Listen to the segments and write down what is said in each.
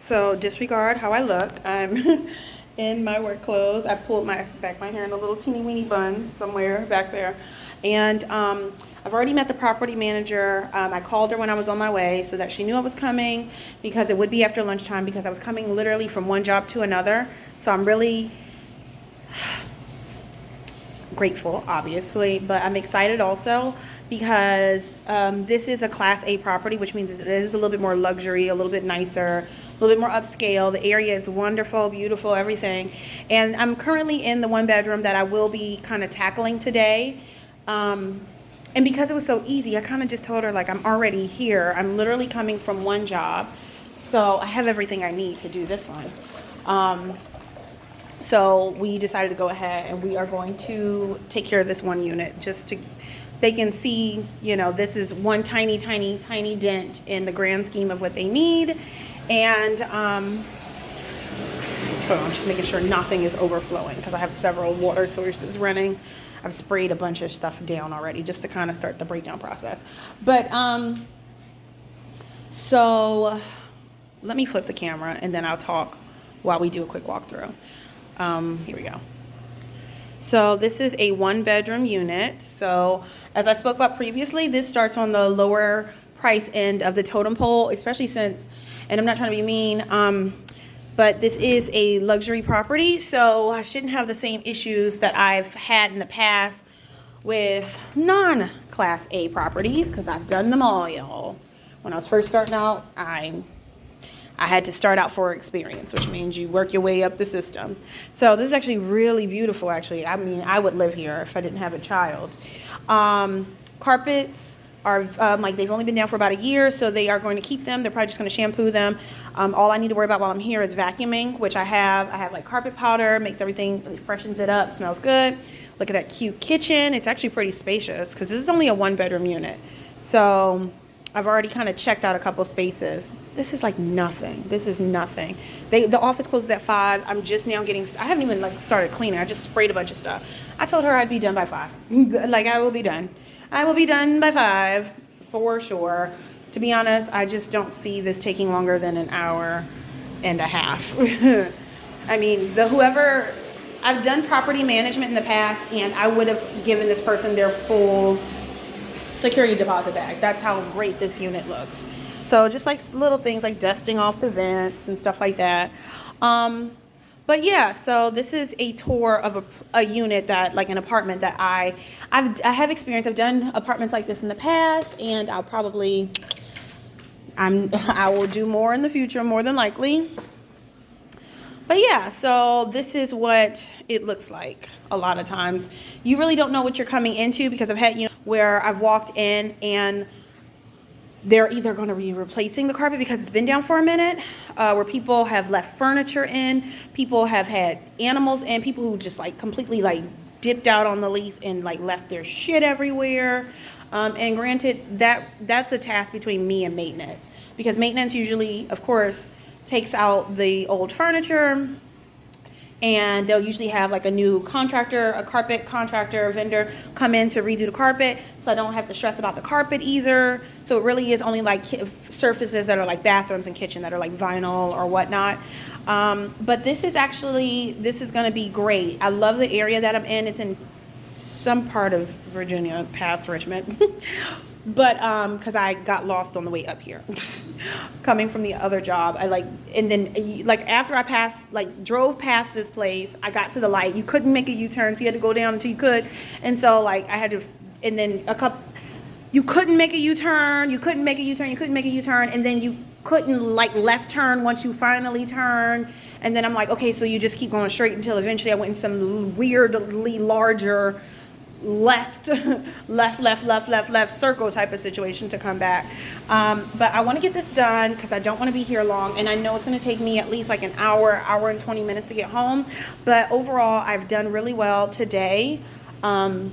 So disregard how I looked. I'm in my work clothes. I pulled my hair in a little teeny weeny bun somewhere back there. And I've already met the property manager. I called her when I was on my way so that she knew I was coming, because it would be after lunchtime, because I was coming literally from one job to another. So I'm really grateful, obviously, but I'm excited also because this is a Class A property, which means it is a little bit more luxury, a little bit nicer, a little bit more upscale. The area is wonderful, beautiful, everything. And I'm currently in the one bedroom that I will be kind of tackling today. And because it was so easy, I kind of just told her, like, I'm already here. I'm literally coming from one job, so I have everything I need to do this one. So we decided to go ahead and we are going to take care of this one unit, just to, they can see, you know, this is one tiny, tiny, tiny dent in the grand scheme of what they need. And I'm just making sure nothing is overflowing because I have several water sources running. I've sprayed a bunch of stuff down already just to kind of start the breakdown process. But so let me flip the camera and then I'll talk while we do a quick walkthrough. Here we go. So this is a one bedroom unit. So as I spoke about previously, this starts on the lower price end of the totem pole, especially since, and I'm not trying to be mean, but this is a luxury property, so I shouldn't have the same issues that I've had in the past with non-Class A properties, because I've done them all, y'all. When I was first starting out, I had to start out for experience, which means you work your way up the system. So this is actually really beautiful, actually. I mean, I would live here if I didn't have a child. Carpets are like, they've only been down for about a year, so they are going to keep them. They're probably just going to shampoo them. All I need to worry about while I'm here is vacuuming, which I have. I have like carpet powder, makes everything, it freshens it up, smells good. Look at that cute kitchen. It's actually pretty spacious because this is only a one bedroom unit. So I've already kind of checked out a couple spaces. This is like nothing. This is nothing. The office closes at 5. I'm just now getting, I haven't even like started cleaning. I just sprayed a bunch of stuff. I told her I'd be done by 5. Like, I will be done. I will be done by 5 for sure. To be honest, I just don't see this taking longer than an hour and a half. I mean, whoever, I've done property management in the past, and I would have given this person their full security deposit bag. That's how great this unit looks. So just like little things like dusting off the vents and stuff like that. But yeah, so this is a tour of a unit that, like an apartment that I have experience. I've done apartments like this in the past, and I will do more in the future, more than likely. But yeah, so this is what it looks like. A lot of times you really don't know what you're coming into, because I've had, you know, where I've walked in and they're either going to be replacing the carpet because it's been down for a minute, where people have left furniture in, people have had animals in, people who just like completely like dipped out on the lease and like left their shit everywhere. And granted, that's a task between me and maintenance, because maintenance usually, of course, takes out the old furniture, and they'll usually have like a new contractor, a carpet contractor, vendor come in to redo the carpet, so I don't have to stress about the carpet either. So it really is only like surfaces that are like bathrooms and kitchen that are like vinyl or whatnot. But this is going to be great. I love the area that I'm in. It's in some part of Virginia past Richmond. But because I got lost on the way up here coming from the other job. And then like after I drove past this place, I got to the light. You couldn't make a U-turn, so you had to go down until you could. And so like I had to, and then you couldn't make a U-turn, you couldn't make a U-turn, and then you couldn't like left turn once you finally turn. And then I'm like, okay, so you just keep going straight until eventually I went in some weirdly larger left circle type of situation to come back. But I want to get this done because I don't want to be here long, and I know it's going to take me at least like an hour and 20 minutes to get home. But overall, I've done really well today. I'm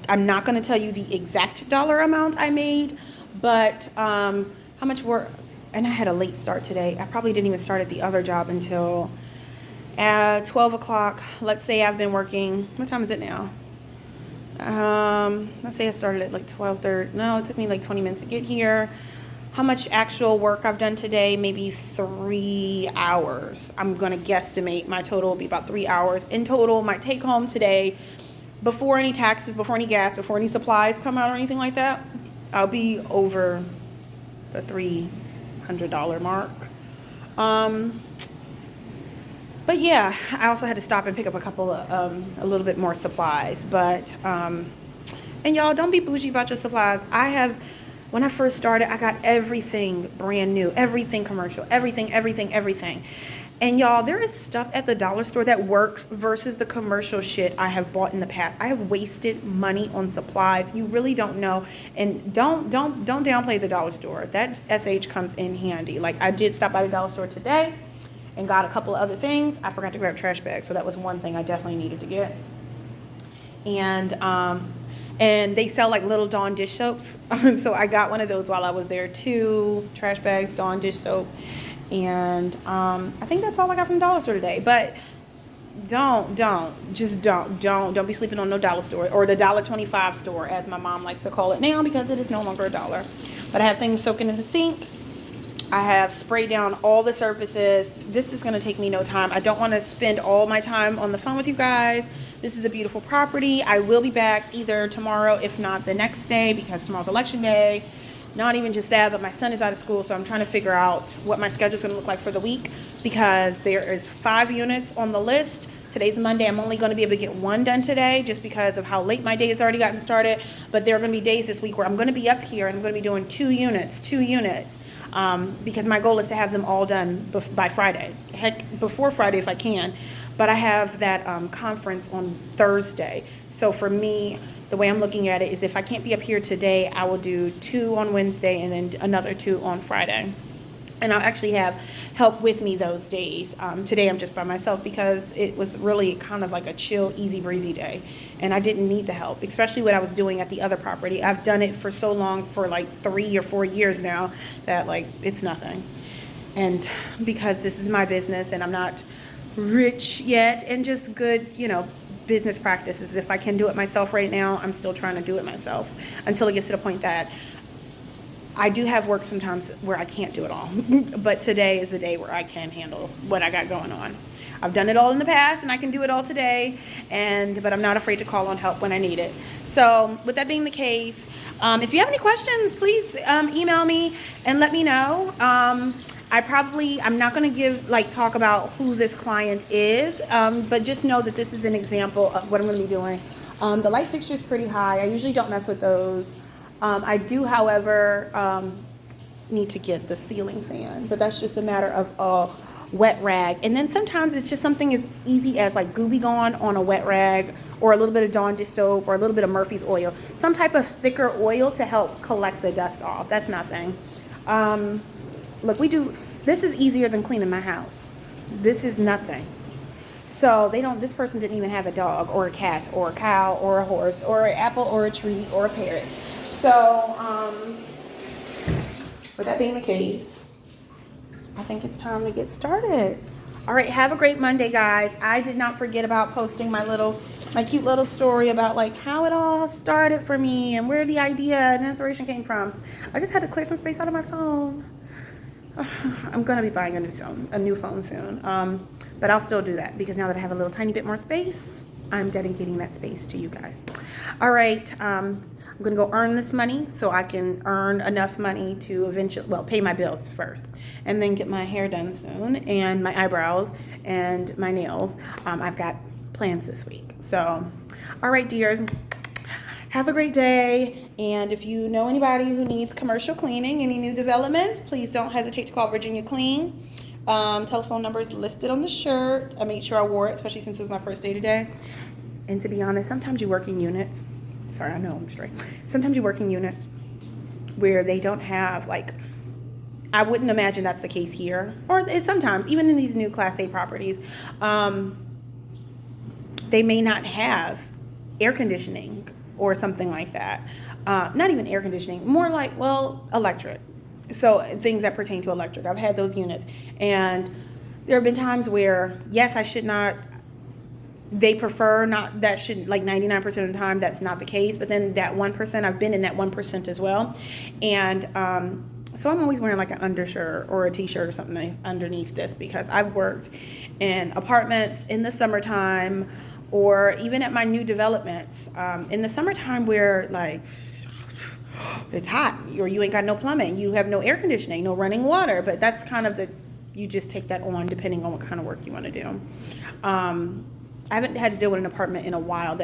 not going to tell you the exact dollar amount I made, but how much work, and I had a late start today. I probably didn't even start at the other job until 12 o'clock. Let's say I've been working, what time is it now? Let's say I started at like 12:30. No, it took me like 20 minutes to get here. how much actual work I've done today, maybe 3 hours. I'm going to guesstimate my total will be about 3 hours. In total, my take home today, before any taxes, before any gas, before any supplies come out or anything like that, I'll be over the $300 mark. But yeah, I also had to stop and pick up a little bit more supplies. But, and y'all, don't be bougie about your supplies. When I first started, I got everything brand new, everything commercial, everything. And y'all, there is stuff at the dollar store that works versus the commercial shit I have bought in the past. I have wasted money on supplies. You really don't know. And don't downplay the dollar store. That SH comes in handy. Like, I did stop by the dollar store today and got a couple of other things. I forgot to grab trash bags, so that was one thing I definitely needed to get. And they sell like little Dawn dish soaps. So I got one of those while I was there too. Trash bags, Dawn dish soap. And I think that's all I got from the dollar store today. But don't be sleeping on no dollar store, or the $1.25 store, as my mom likes to call it now, because it is no longer $1. But I have things soaking in the sink. I have sprayed down all the surfaces. This is going to take me no time. I don't want to spend all my time on the phone with you guys. This is a beautiful property. I will be back either tomorrow, if not the next day, because tomorrow's election day. Not even just that, but my son is out of school, so I'm trying to figure out what my schedule is going to look like for the week, because there is 5 units on the list. Today's Monday. I'm only going to be able to get 1 done today just because of how late my day has already gotten started. But there are going to be days this week where I'm going to be up here and I'm going to be doing 2 units, because my goal is to have them all done by Friday. Heck, before Friday if I can. But I have that conference on Thursday. So for me, the way I'm looking at it is, if I can't be up here today, I will do 2 on Wednesday and then another 2 on Friday. And I'll actually have help with me those days. Today I'm just by myself because it was really kind of like a chill, easy breezy day. And I didn't need the help, especially what I was doing at the other property. I've done it for so long, for like 3 or 4 years now, that like it's nothing. And because this is my business and I'm not rich yet, and just good, business practices. If I can do it myself right now, I'm still trying to do it myself until it gets to the point that I do have work sometimes where I can't do it all. But today is the day where I can handle what I got going on. I've done it all in the past and I can do it all today, but I'm not afraid to call on help when I need it. So with that being the case, if you have any questions, please email me and let me know. I'm not going to talk about who this client is, but just know that this is an example of what I'm going to be doing. The light fixture is pretty high. I usually don't mess with those. I do, however, need to get the ceiling fan, but that's just a matter of a wet rag. And then sometimes it's just something as easy as like Gooby Gone on a wet rag, or a little bit of Dawn dish soap, or a little bit of Murphy's oil, some type of thicker oil to help collect the dust off. That's nothing. Look, this is easier than cleaning my house. This is nothing. So this person didn't even have a dog or a cat or a cow or a horse or an apple or a tree or a parrot. So, with that being the case, I think it's time to get started. All right, have a great Monday, guys. I did not forget about posting my cute little story about like how it all started for me and where the idea and inspiration came from. I just had to clear some space out of my phone. I'm going to be buying a new phone soon. But I'll still do that because now that I have a little tiny bit more space, I'm dedicating that space to you guys. All right. I'm going to go earn this money so I can earn enough money to eventually, pay my bills first and then get my hair done soon and my eyebrows and my nails. I've got plans this week. So, all right, dears. Have a great day, and if you know anybody who needs commercial cleaning, any new developments, please don't hesitate to call Virginia Clean. Telephone number is listed on the shirt. I made sure I wore it, especially since it was my first day today. And to be honest, sometimes you work in units. Sorry, I know I'm straight. Sometimes you work in units where they don't have, I wouldn't imagine that's the case here. Or sometimes, even in these new Class A properties, they may not have air conditioning or something like that. Not even air conditioning, more like, electric. So things that pertain to electric. I've had those units. And there have been times where, yes, I should not, they prefer not, that should, 99% of the time, that's not the case. But then that 1%, I've been in that 1% as well. And So I'm always wearing like an undershirt or a t-shirt or something underneath this, because I've worked in apartments in the summertime, or even at my new developments in the summertime, where like it's hot, or you ain't got no plumbing, you have no air conditioning, no running water. But that's kind of you just take that on depending on what kind of work you want to do. I haven't had to deal with an apartment in a while that